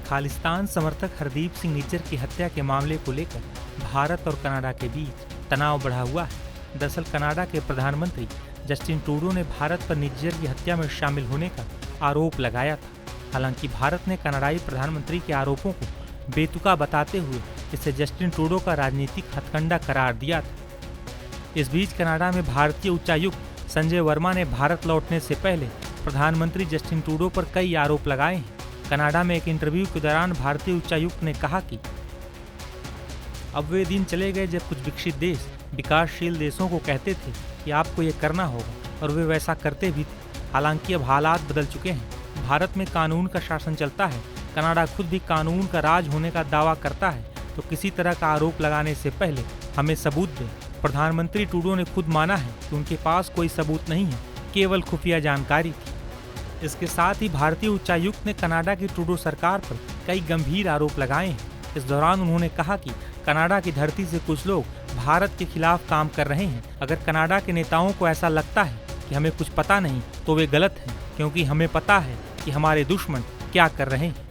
खालिस्तान समर्थक हरदीप सिंह निज्जर की हत्या के मामले को लेकर भारत और कनाडा के बीच तनाव बढ़ा हुआ है। दरअसल कनाडा के प्रधानमंत्री जस्टिन ट्रूडो ने भारत पर निज्जर की हत्या में शामिल होने का आरोप लगाया था। हालांकि भारत ने कनाडाई प्रधानमंत्री के आरोपों को बेतुका बताते हुए इसे जस्टिन ट्रूडो का राजनीतिक हथकंडा करार दिया था। इस बीच कनाडा में भारतीय उच्चायुक्त संजय वर्मा ने भारत लौटने से पहले प्रधानमंत्री जस्टिन ट्रूडो पर कई आरोप लगाए हैं। कनाडा में एक इंटरव्यू के दौरान भारतीय उच्चायुक्त ने कहा कि अब वे दिन चले गए जब कुछ विकसित देश विकासशील देशों को कहते थे कि आपको ये करना होगा और वे वैसा करते भी थे। हालांकि अब हालात बदल चुके हैं। भारत में कानून का शासन चलता है। कनाडा खुद भी कानून का राज होने का दावा करता है, तो किसी तरह का आरोप लगाने से पहले हमें सबूत दें। प्रधानमंत्री ट्रूडो ने खुद माना है कि उनके पास कोई सबूत नहीं है, केवल खुफिया जानकारी थी। इसके साथ ही भारतीय उच्चायुक्त ने कनाडा की ट्रूडो सरकार पर कई गंभीर आरोप लगाए हैं। इस दौरान उन्होंने कहा कि कनाडा की धरती से कुछ लोग भारत के खिलाफ काम कर रहे हैं। अगर कनाडा के नेताओं को ऐसा लगता है कि हमें कुछ पता नहीं, तो वे गलत हैं, क्योंकि हमें पता है कि हमारे दुश्मन क्या कर रहे हैं।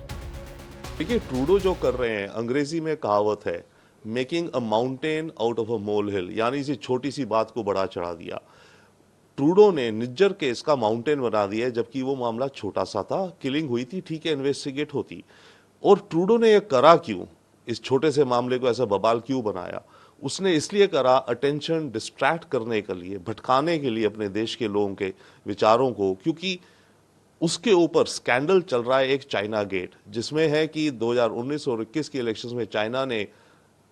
देखिए, ट्रूडो जो कर रहे हैं, अंग्रेजी में कहावत है making a mountain out of a mole hill, यानी इसी छोटी सी बात को बड़ा चढ़ा दिया। ट्रूडो ने निज्जर केस का माउंटेन बना दिया, जबकि वो मामला छोटा सा था। किलिंग हुई थी, ठीक है, इन्वेस्टिगेट होती। और ट्रूडो ने ये करा क्यों? इस छोटे से मामले को ऐसा बवाल क्यों बनाया? उसने इसलिए करा, अटेंशन डिस्ट्रैक्ट करने के लिए, भटकाने के लिए अपने देश के लोगों के विचारों को, क्योंकि उसके ऊपर स्कैंडल चल रहा है एक चाइना गेट, जिसमें है कि 2019 और 21 के इलेक्शंस में चाइना ने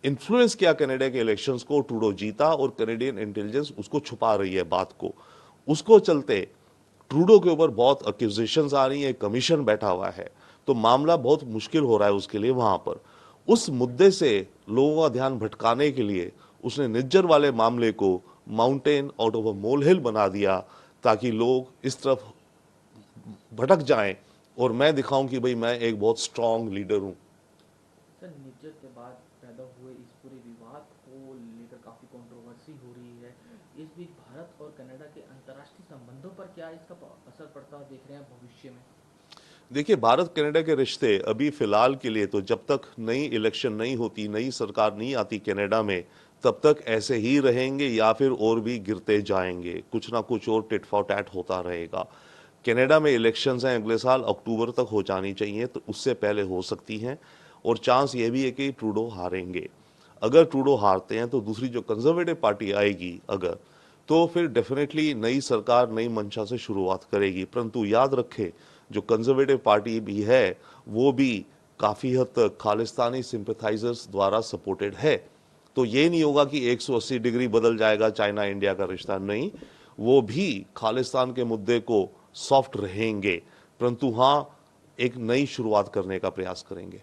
इन्फ्लुएंस किया कनाडा के इलेक्शंस को, ट्रूडो जीता और कैनेडियन इंटेलिजेंस उसको छुपा रही है बात को। उसको चलते ट्रूडो के ऊपर बहुत अक्यूजेशंस आ रही है, कमीशन बैठा हुआ है, तो मामला बहुत मुश्किल हो रहा है उसके लिए वहां पर। उस मुद्दे से लोगों का ध्यान भटकाने के लिए उसने निज्जर वाले मामले को mountain out of a mole हिल बना दिया, ताकि लोग इस तरफ भटक जाएं और मैं दिखाऊं कि भाई मैं एक बहुत स्ट्रांग लीडर हूं। सर, निज्जर के बाद पैदा हुए इस पूरे विवाद को लेकर काफ़ी कंट्रोवर्सी हो रही है। इस बीच भारत और कनाडा के अंतर्राष्ट्रीय संबंधों पर क्या इसका असर पड़ता देख रहे हैं भविष्य में? देखिए, भारत कनाडा के रिश्ते अभी फिलहाल के लिए तो जब तक नई इलेक्शन नहीं होती, नई सरकार नहीं आती कनाडा में, तब तक ऐसे ही रहेंगे या फिर और भी गिरते जाएंगे। कुछ ना कुछ और टिट फॉर टैट होता रहेगा। कनाडा में इलेक्शंस हैं अगले साल अक्टूबर तक हो जानी चाहिए, तो उससे पहले हो सकती हैं। और चांस ये भी है कि ट्रूडो हारेंगे। अगर ट्रूडो हारते हैं तो दूसरी जो कंजर्वेटिव पार्टी आएगी अगर, तो फिर डेफिनेटली नई सरकार नई मंशा से शुरुआत करेगी। परंतु याद रखें, जो कंजर्वेटिव पार्टी भी है वो भी काफ़ी हद तक खालिस्तानी सिंपैथाइजर्स द्वारा सपोर्टेड है। तो ये नहीं होगा कि 180 डिग्री बदल जाएगा चाइना इंडिया का रिश्ता, नहीं, वो भी खालिस्तान के मुद्दे को सॉफ्ट रहेंगे, परंतु हाँ, एक नई शुरुआत करने का प्रयास करेंगे।